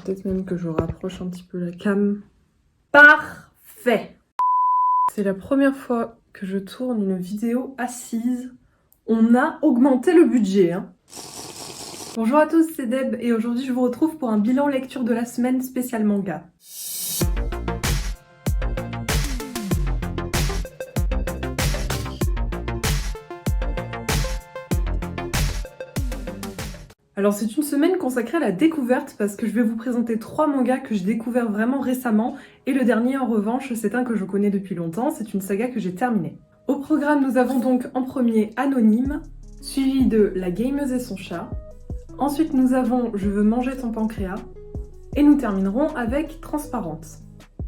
peut-être même que je rapproche un petit peu la cam. Parfait! C'est la première fois que je tourne une vidéo assise. On a augmenté le budget, hein. Bonjour à tous, c'est Deb et aujourd'hui je vous retrouve pour un bilan lecture de la semaine spécial manga. Alors c'est une semaine consacrée à la découverte parce que je vais vous présenter 3 mangas que j'ai découverts vraiment récemment et le dernier en revanche c'est un que je connais depuis longtemps, c'est une saga que j'ai terminée. Au programme nous avons donc en premier Anonyme, suivi de La gameuse et son chat. Ensuite nous avons Je veux manger ton pancréas et nous terminerons avec Transparente.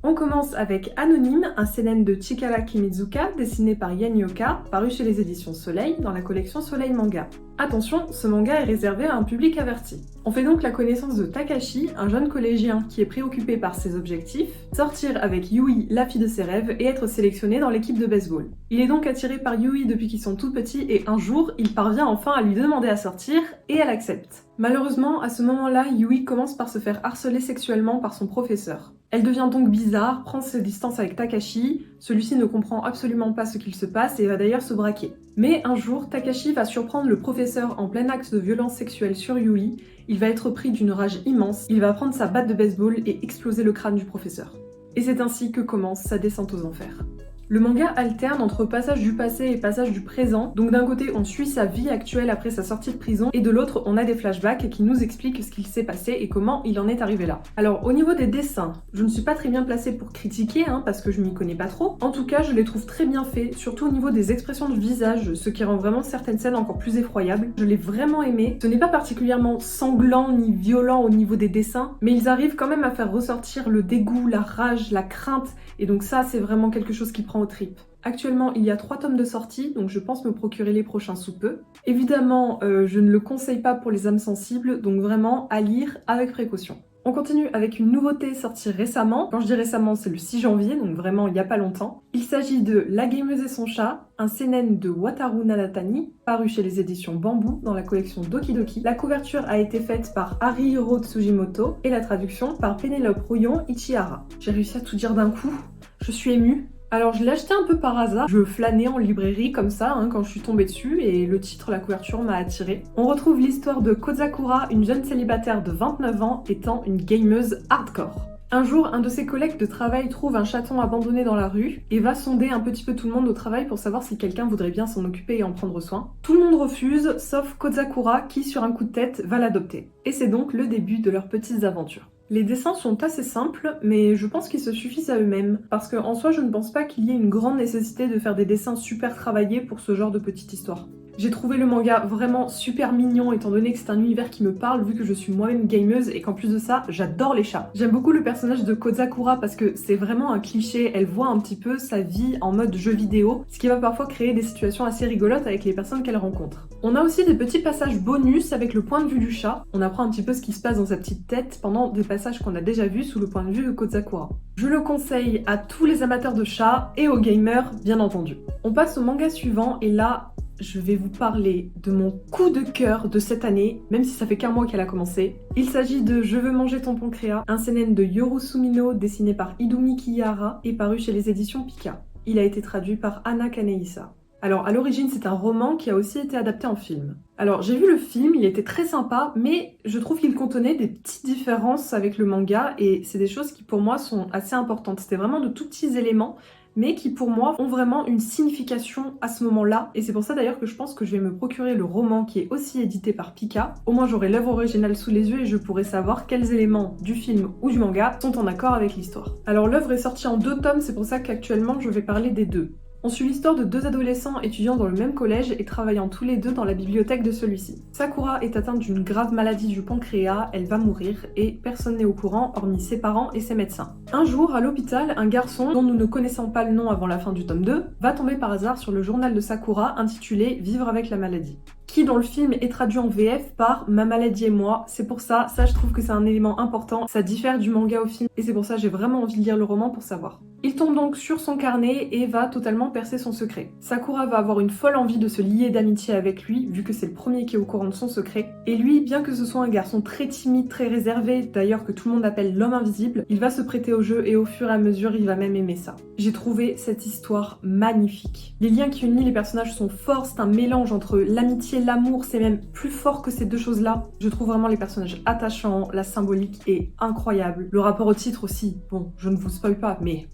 On commence avec Anonyme, un seinen de Chikara Kimizuka, dessiné par Yanioka, paru chez les éditions Soleil dans la collection Soleil Manga. Attention, ce manga est réservé à un public averti. On fait donc la connaissance de Takashi, un jeune collégien qui est préoccupé par ses objectifs, sortir avec Yui, la fille de ses rêves, et être sélectionné dans l'équipe de baseball. Il est donc attiré par Yui depuis qu'ils sont tout petits et un jour, il parvient enfin à lui demander à sortir et elle accepte. Malheureusement, à ce moment-là, Yui commence par se faire harceler sexuellement par son professeur. Elle devient donc bizarre, prend ses distances avec Takashi, celui-ci ne comprend absolument pas ce qu'il se passe et va d'ailleurs se braquer. Mais un jour, Takashi va surprendre le professeur en plein acte de violence sexuelle sur Yui, il va être pris d'une rage immense, il va prendre sa batte de baseball et exploser le crâne du professeur. Et c'est ainsi que commence sa descente aux enfers. Le manga alterne entre passage du passé et passage du présent, donc d'un côté on suit sa vie actuelle après sa sortie de prison, et de l'autre on a des flashbacks qui nous expliquent ce qu'il s'est passé et comment il en est arrivé là. Alors au niveau des dessins, je ne suis pas très bien placée pour critiquer, parce que je m'y connais pas trop. En tout cas je les trouve très bien faits, surtout au niveau des expressions de visage, ce qui rend vraiment certaines scènes encore plus effroyables. Je l'ai vraiment aimé. Ce n'est pas particulièrement sanglant ni violent au niveau des dessins, mais ils arrivent quand même à faire ressortir le dégoût, la rage, la crainte, et donc ça c'est vraiment quelque chose qui prend aux tripes. Actuellement, il y a 3 tomes de sortie, donc je pense me procurer les prochains sous peu. Évidemment, je ne le conseille pas pour les âmes sensibles, donc vraiment à lire avec précaution. On continue avec une nouveauté sortie récemment. Quand je dis récemment, c'est le 6 janvier, donc vraiment il n'y a pas longtemps. Il s'agit de La gameuse et son chat, un seinen de Wataru Nadatani, paru chez les éditions Bamboo dans la collection Doki Doki. La couverture a été faite par Harihiro Tsujimoto et la traduction par Pénélope Rouillon Ichihara. J'ai réussi à tout dire d'un coup, je suis émue. Alors je l'ai acheté un peu par hasard, je flânais en librairie comme ça quand je suis tombée dessus et le titre, la couverture m'a attirée. On retrouve l'histoire de Kozakura, une jeune célibataire de 29 ans étant une gameuse hardcore. Un jour, un de ses collègues de travail trouve un chaton abandonné dans la rue et va sonder un petit peu tout le monde au travail pour savoir si quelqu'un voudrait bien s'en occuper et en prendre soin. Tout le monde refuse, sauf Kozakura qui, sur un coup de tête, va l'adopter. Et c'est donc le début de leurs petites aventures. Les dessins sont assez simples, mais je pense qu'ils se suffisent à eux-mêmes, parce qu'en soi je ne pense pas qu'il y ait une grande nécessité de faire des dessins super travaillés pour ce genre de petite histoire. J'ai trouvé le manga vraiment super mignon étant donné que c'est un univers qui me parle vu que je suis moi-même gameuse et qu'en plus de ça, j'adore les chats. J'aime beaucoup le personnage de Kozakura parce que c'est vraiment un cliché, elle voit un petit peu sa vie en mode jeu vidéo, ce qui va parfois créer des situations assez rigolotes avec les personnes qu'elle rencontre. On a aussi des petits passages bonus avec le point de vue du chat, on apprend un petit peu ce qui se passe dans sa petite tête pendant des passages qu'on a déjà vus sous le point de vue de Kozakura. Je le conseille à tous les amateurs de chats et aux gamers bien entendu. On passe au manga suivant et là, je vais vous parler de mon coup de cœur de cette année, même si ça fait qu'un mois qu'elle a commencé. Il s'agit de Je veux manger ton pancréas, un seinen de Yoru Sumino dessiné par Idumi Kiyahara et paru chez les éditions Pika. Il a été traduit par Anna Kanehisa. Alors à l'origine c'est un roman qui a aussi été adapté en film. Alors j'ai vu le film, il était très sympa, mais je trouve qu'il contenait des petites différences avec le manga et c'est des choses qui pour moi sont assez importantes. C'était vraiment de tout petits éléments, mais qui pour moi ont vraiment une signification à ce moment-là. Et c'est pour ça d'ailleurs que je pense que je vais me procurer le roman qui est aussi édité par Pika. Au moins j'aurai l'œuvre originale sous les yeux et je pourrai savoir quels éléments du film ou du manga sont en accord avec l'histoire. Alors l'œuvre est sortie en 2 tomes, c'est pour ça qu'actuellement je vais parler des 2. On suit l'histoire de 2 adolescents étudiant dans le même collège et travaillant tous les 2 dans la bibliothèque de celui-ci. Sakura est atteinte d'une grave maladie du pancréas, elle va mourir et personne n'est au courant hormis ses parents et ses médecins. Un jour, à l'hôpital, un garçon, dont nous ne connaissons pas le nom avant la fin du tome 2, va tomber par hasard sur le journal de Sakura intitulé « Vivre avec la maladie ». Qui dans le film est traduit en VF par Ma maladie et moi. C'est pour ça je trouve que c'est un élément important, ça diffère du manga au film et c'est pour ça j'ai vraiment envie de lire le roman pour savoir. Il tombe donc sur son carnet et va totalement percer son secret. Sakura va avoir une folle envie de se lier d'amitié avec lui, vu que c'est le premier qui est au courant de son secret. Et lui, bien que ce soit un garçon très timide, très réservé, d'ailleurs que tout le monde appelle l'homme invisible, il va se prêter au jeu et au fur et à mesure, il va même aimer ça. J'ai trouvé cette histoire magnifique. Les liens qui unissent les personnages sont forts, c'est un mélange entre l'amitié, l'amour, c'est même plus fort que ces deux choses-là. Je trouve vraiment les personnages attachants, la symbolique est incroyable. Le rapport au titre aussi, bon, je ne vous spoil pas, mais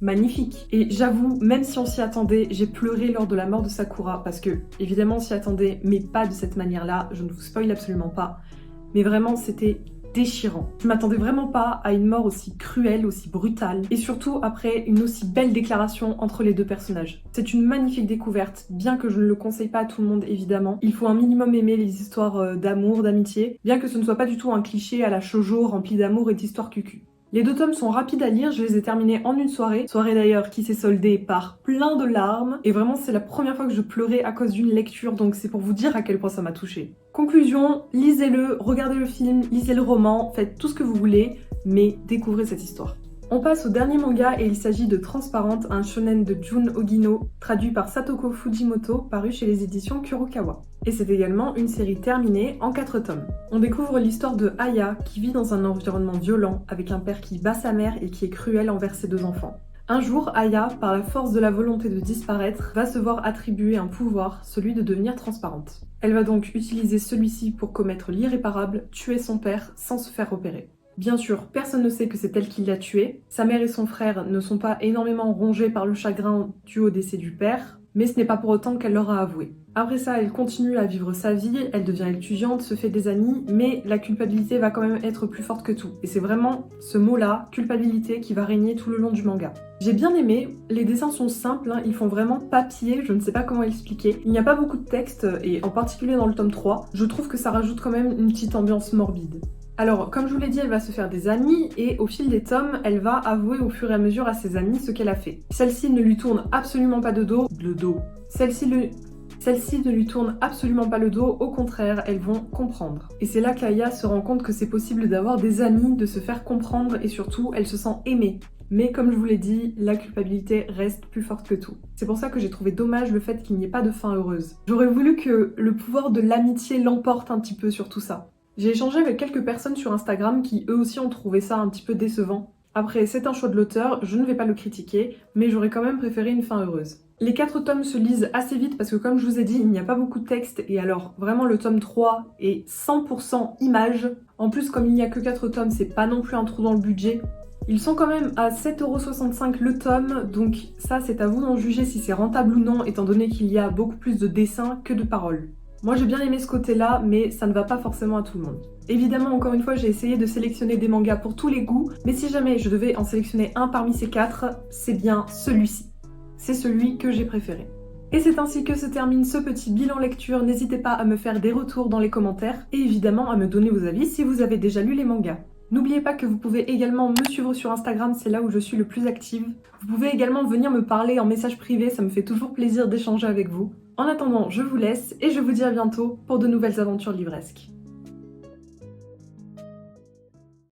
magnifique. Et j'avoue, même si on s'y attendait, j'ai pleuré lors de la mort de Sakura parce que, évidemment, on s'y attendait, mais pas de cette manière-là. Je ne vous spoil absolument pas. Mais vraiment, c'était déchirant. Je m'attendais vraiment pas à une mort aussi cruelle, aussi brutale, et surtout après une aussi belle déclaration entre les deux personnages. C'est une magnifique découverte, bien que je ne le conseille pas à tout le monde évidemment. Il faut un minimum aimer les histoires d'amour, d'amitié, bien que ce ne soit pas du tout un cliché à la shoujo rempli d'amour et d'histoires cucu. Les 2 tomes sont rapides à lire, je les ai terminés en une soirée d'ailleurs qui s'est soldée par plein de larmes, et vraiment c'est la première fois que je pleurais à cause d'une lecture, donc c'est pour vous dire à quel point ça m'a touchée. Conclusion, lisez-le, regardez le film, lisez le roman, faites tout ce que vous voulez, mais découvrez cette histoire. On passe au dernier manga et il s'agit de Transparente, un shonen de Jun Ogino, traduit par Satoko Fujimoto, paru chez les éditions Kurokawa. Et c'est également une série terminée en 4 tomes. On découvre l'histoire de Aya qui vit dans un environnement violent avec un père qui bat sa mère et qui est cruel envers ses 2 enfants. Un jour, Aya, par la force de la volonté de disparaître, va se voir attribuer un pouvoir, celui de devenir transparente. Elle va donc utiliser celui-ci pour commettre l'irréparable, tuer son père sans se faire repérer. Bien sûr, personne ne sait que c'est elle qui l'a tué. Sa mère et son frère ne sont pas énormément rongés par le chagrin dû au décès du père, mais ce n'est pas pour autant qu'elle l'aura avoué. Après ça, elle continue à vivre sa vie, elle devient étudiante, se fait des amis, mais la culpabilité va quand même être plus forte que tout. Et c'est vraiment ce mot-là, culpabilité, qui va régner tout le long du manga. J'ai bien aimé, les dessins sont simples, ils font vraiment papier, je ne sais pas comment expliquer. Il n'y a pas beaucoup de texte, et en particulier dans le tome 3, je trouve que ça rajoute quand même une petite ambiance morbide. Alors, comme je vous l'ai dit, elle va se faire des amis et au fil des tomes, elle va avouer au fur et à mesure à ses amis ce qu'elle a fait. Celle-ci ne lui tourne absolument pas de dos. Celle-ci ne lui tourne absolument pas le dos, au contraire, elles vont comprendre. Et c'est là qu'Aya se rend compte que c'est possible d'avoir des amis, de se faire comprendre et surtout, elle se sent aimée. Mais comme je vous l'ai dit, la culpabilité reste plus forte que tout. C'est pour ça que j'ai trouvé dommage le fait qu'il n'y ait pas de fin heureuse. J'aurais voulu que le pouvoir de l'amitié l'emporte un petit peu sur tout ça. J'ai échangé avec quelques personnes sur Instagram qui eux aussi ont trouvé ça un petit peu décevant. Après, c'est un choix de l'auteur, je ne vais pas le critiquer, mais j'aurais quand même préféré une fin heureuse. Les 4 tomes se lisent assez vite parce que comme je vous ai dit, il n'y a pas beaucoup de texte et alors vraiment le tome 3 est 100% image. En plus, comme il n'y a que 4 tomes, c'est pas non plus un trou dans le budget. Ils sont quand même à 7,65€ le tome, donc ça c'est à vous d'en juger si c'est rentable ou non, étant donné qu'il y a beaucoup plus de dessins que de paroles. Moi j'ai bien aimé ce côté-là, mais ça ne va pas forcément à tout le monde. Évidemment, encore une fois, j'ai essayé de sélectionner des mangas pour tous les goûts, mais si jamais je devais en sélectionner un parmi ces 4, c'est bien celui-ci. C'est celui que j'ai préféré. Et c'est ainsi que se termine ce petit bilan lecture. N'hésitez pas à me faire des retours dans les commentaires et évidemment à me donner vos avis si vous avez déjà lu les mangas. N'oubliez pas que vous pouvez également me suivre sur Instagram, c'est là où je suis le plus active. Vous pouvez également venir me parler en message privé, ça me fait toujours plaisir d'échanger avec vous. En attendant, je vous laisse et je vous dis à bientôt pour de nouvelles aventures livresques.